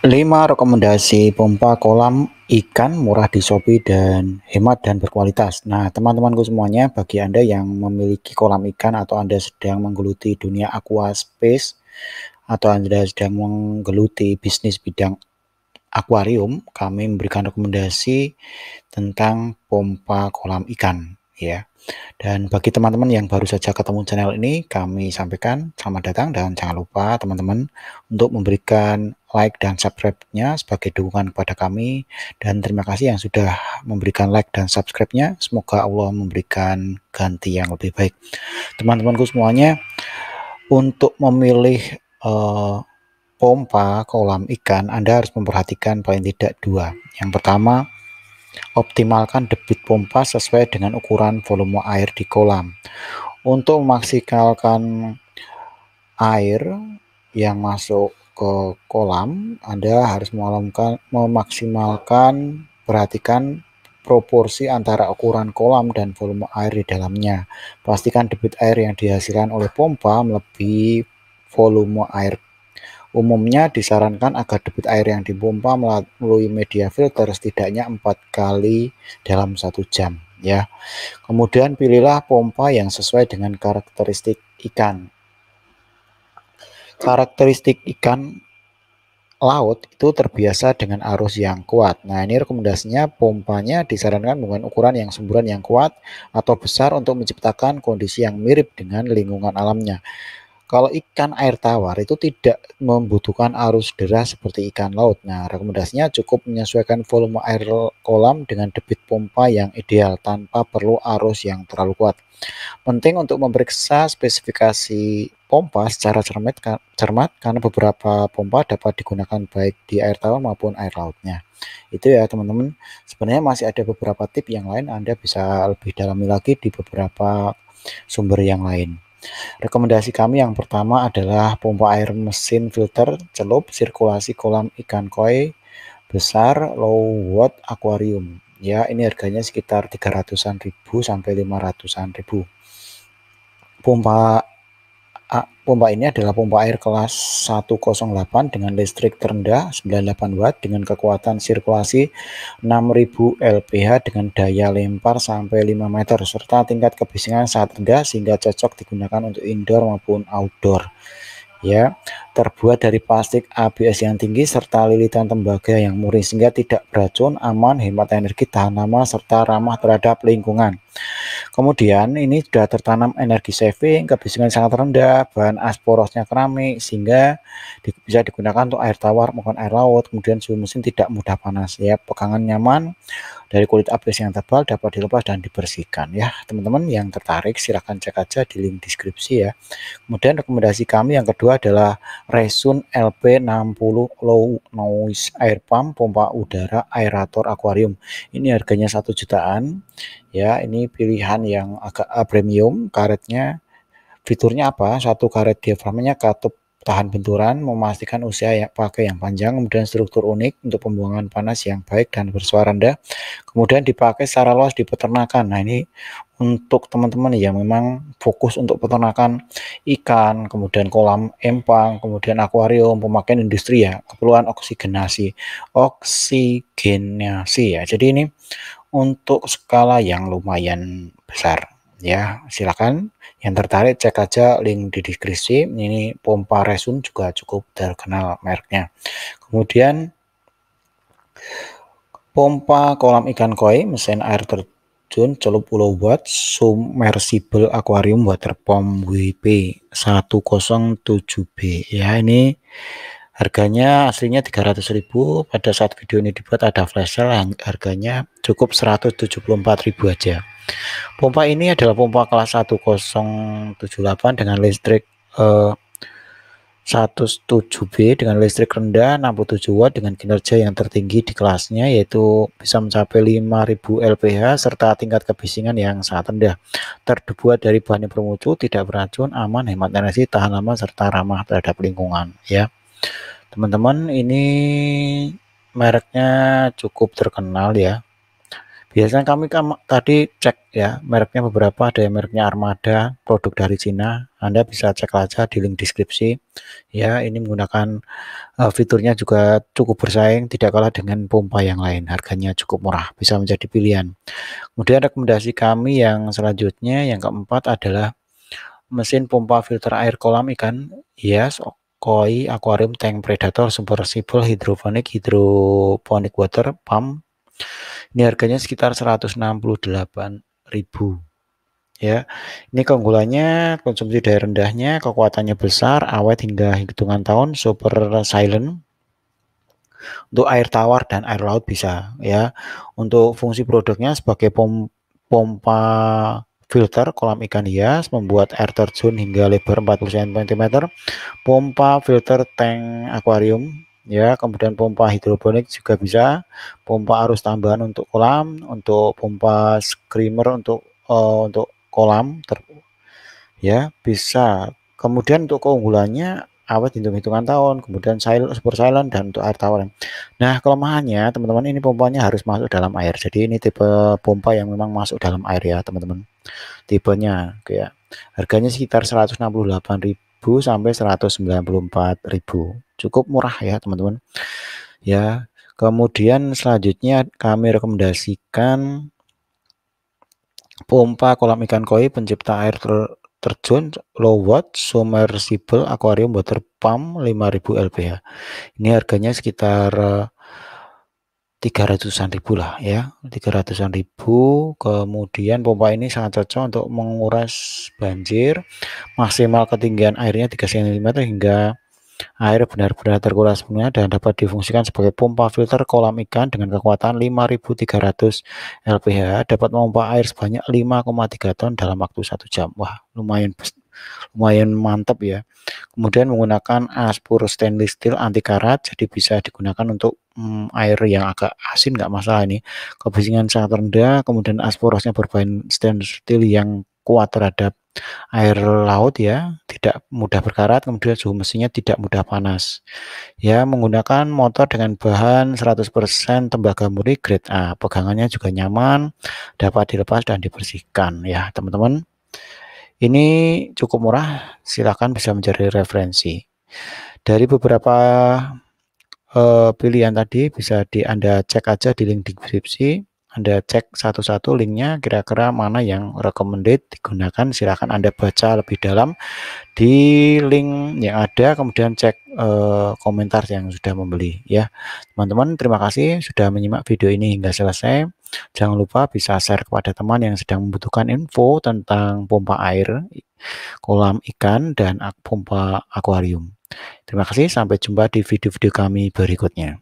5 rekomendasi pompa kolam ikan murah di Shopee dan hemat dan berkualitas. Nah, teman-temanku semuanya, bagi Anda yang memiliki kolam ikan atau Anda sedang menggeluti dunia aquaspace atau Anda sedang menggeluti bisnis bidang akuarium, kami memberikan rekomendasi tentang pompa kolam ikan, ya. Dan bagi teman-teman yang baru saja ketemu channel ini, kami sampaikan selamat datang dan jangan lupa teman-teman untuk memberikan like dan subscribe-nya sebagai dukungan kepada kami. Dan terima kasih yang sudah memberikan like dan subscribe-nya. Semoga Allah memberikan ganti yang lebih baik. Teman-temanku semuanya, untuk memilih pompa kolam ikan, Anda harus memperhatikan paling tidak dua. Yang pertama, optimalkan debit pompa sesuai dengan ukuran volume air di kolam. Untuk memaksimalkan air yang masuk ke kolam, Anda harus memaksimalkan, perhatikan proporsi antara ukuran kolam dan volume air di dalamnya. Pastikan debit air yang dihasilkan oleh pompa melebihi volume air. Umumnya disarankan agar debit air yang dipompa melalui media filter setidaknya 4 kali dalam 1 jam, ya. Kemudian pilihlah pompa yang sesuai dengan karakteristik ikan. Karakteristik ikan laut itu terbiasa dengan arus yang kuat. Nah, ini rekomendasinya pompanya disarankan dengan ukuran yang semburan yang kuat atau besar untuk menciptakan kondisi yang mirip dengan lingkungan alamnya. Kalau ikan air tawar itu tidak membutuhkan arus deras seperti ikan laut. Nah, rekomendasinya cukup menyesuaikan volume air kolam dengan debit pompa yang ideal tanpa perlu arus yang terlalu kuat. Penting untuk memeriksa spesifikasi pompa secara cermat karena beberapa pompa dapat digunakan baik di air tawar maupun air lautnya. Itu ya teman-teman. Sebenarnya masih ada beberapa tip yang lain, Anda bisa lebih dalami lagi di beberapa sumber yang lain. Rekomendasi kami yang pertama adalah pompa air mesin filter celup sirkulasi kolam ikan koi besar low watt akuarium. Ya, ini harganya sekitar 300-an ribu sampai 500-an ribu. Pompa ini adalah pompa air kelas 108 dengan listrik terendah 98 watt dengan kekuatan sirkulasi 6000 lph dengan daya lempar sampai 5 meter serta tingkat kebisingan sangat rendah sehingga cocok digunakan untuk indoor maupun outdoor. Ya, terbuat dari plastik ABS yang tinggi serta lilitan tembaga yang murni sehingga tidak beracun, aman, hemat energi, tahan lama serta ramah terhadap lingkungan. Kemudian ini sudah tertanam energi saving, kebisingan sangat rendah, bahan porosnya keramik sehingga bisa digunakan untuk air tawar maupun air laut. Kemudian suhu mesin tidak mudah panas, ya, pegangan nyaman dari kulit ABS yang tebal, dapat dilepas dan dibersihkan. Ya, teman-teman yang tertarik silahkan cek aja di link deskripsi ya. Kemudian rekomendasi kami yang kedua adalah Resun LP60 Low Noise Air Pump pompa udara aerator akuarium. Ini harganya 1 jutaan. Ya, ini pilihan yang agak premium. Karetnya, fiturnya apa? Satu karet diaframnya katup tahan benturan, memastikan usia yang pakai yang panjang, kemudian struktur unik untuk pembuangan panas yang baik dan bersuara rendah. Kemudian dipakai secara luas di peternakan. Nah, ini untuk teman-teman yang memang fokus untuk peternakan ikan, kemudian kolam empang, kemudian akuarium, pemakaian industri ya, keperluan oksigenasi ya. Jadi ini untuk skala yang lumayan besar ya. Silakan yang tertarik cek aja link di deskripsi. Ini pompa Resun juga cukup terkenal mereknya. Kemudian pompa kolam ikan koi mesin air terjun celup pulau watt submersible aquarium water pump WP 107B ya. Ini harganya aslinya 300.000, pada saat video ini dibuat ada flash sale yang harganya cukup 174.000 aja. Pompa ini adalah pompa kelas 1078 dengan listrik 107B dengan listrik rendah 67 watt dengan kinerja yang tertinggi di kelasnya, yaitu bisa mencapai 5000 lph serta tingkat kebisingan yang sangat rendah. Terbuat dari bahan yang bermutu, tidak beracun, aman, hemat energi, tahan lama serta ramah terhadap lingkungan ya. Teman-teman, ini mereknya cukup terkenal ya. Biasanya kami tadi cek ya mereknya, beberapa ada yang mereknya Armada, produk dari Cina. Anda bisa cek aja di link deskripsi. Ya, ini menggunakan fiturnya juga cukup bersaing, tidak kalah dengan pompa yang lain. Harganya cukup murah, bisa menjadi pilihan. Kemudian rekomendasi kami yang selanjutnya, yang keempat adalah mesin pompa filter air kolam ikan hias koi aquarium tank predator submersible hydroponic water pump. Ini harganya sekitar 168.000 ya. Ini keunggulannya konsumsi daya rendahnya, kekuatannya besar, awet hingga hitungan tahun, super silent. Untuk air tawar dan air laut bisa ya. Untuk fungsi produknya sebagai pompa filter kolam ikan hias, membuat air terjun hingga lebar 40 cm, pompa filter tank akuarium ya, kemudian pompa hidroponik juga bisa, pompa arus tambahan untuk kolam, untuk pompa skimmer untuk kolam ya bisa. Kemudian untuk keunggulannya awet hitung-hitungan tahun, kemudian super silent, dan untuk air tawar. Nah, kelemahannya teman-teman, ini pompanya harus masuk dalam air. Jadi ini tipe pompa yang memang masuk dalam air ya teman-teman. Tipenya kayak harganya sekitar 168.000 sampai 194.000. Cukup murah ya teman-teman. Ya. Kemudian selanjutnya kami rekomendasikan pompa kolam ikan koi pencipta air terjun low watt submersible aquarium water pump 5000 lph. Ini harganya sekitar 300-an ribu lah ya, 300-an ribu. Kemudian pompa ini sangat cocok untuk menguras banjir, maksimal ketinggian airnya 3 cm hingga air benar-benar terkuras sepenuhnya, dan dapat difungsikan sebagai pompa filter kolam ikan dengan kekuatan 5300 lph, dapat memompa air sebanyak 5,3 ton dalam waktu 1 jam. Wah, lumayan mantap ya. Kemudian menggunakan aspur stainless steel anti karat, jadi bisa digunakan untuk air yang agak asin, nggak masalah ini. Kebisingan sangat rendah, kemudian aspurosnya berbahan stainless steel yang kuat terhadap air laut ya, tidak mudah berkarat, kemudian suhu mesinnya tidak mudah panas. Ya, menggunakan motor dengan bahan 100% tembaga murni grade A. Pegangannya juga nyaman, dapat dilepas dan dibersihkan ya, teman-teman. Ini cukup murah, silakan bisa menjadi referensi. Dari beberapa pilihan tadi bisa Anda cek aja di link deskripsi. Anda cek satu-satu linknya, kira-kira mana yang recommended digunakan, silakan Anda baca lebih dalam di link yang ada, kemudian cek komentar yang sudah membeli ya. Teman-teman, terima kasih sudah menyimak video ini hingga selesai. Jangan lupa bisa share kepada teman yang sedang membutuhkan info tentang pompa air, kolam ikan, dan pompa akuarium. Terima kasih, sampai jumpa di video-video kami berikutnya.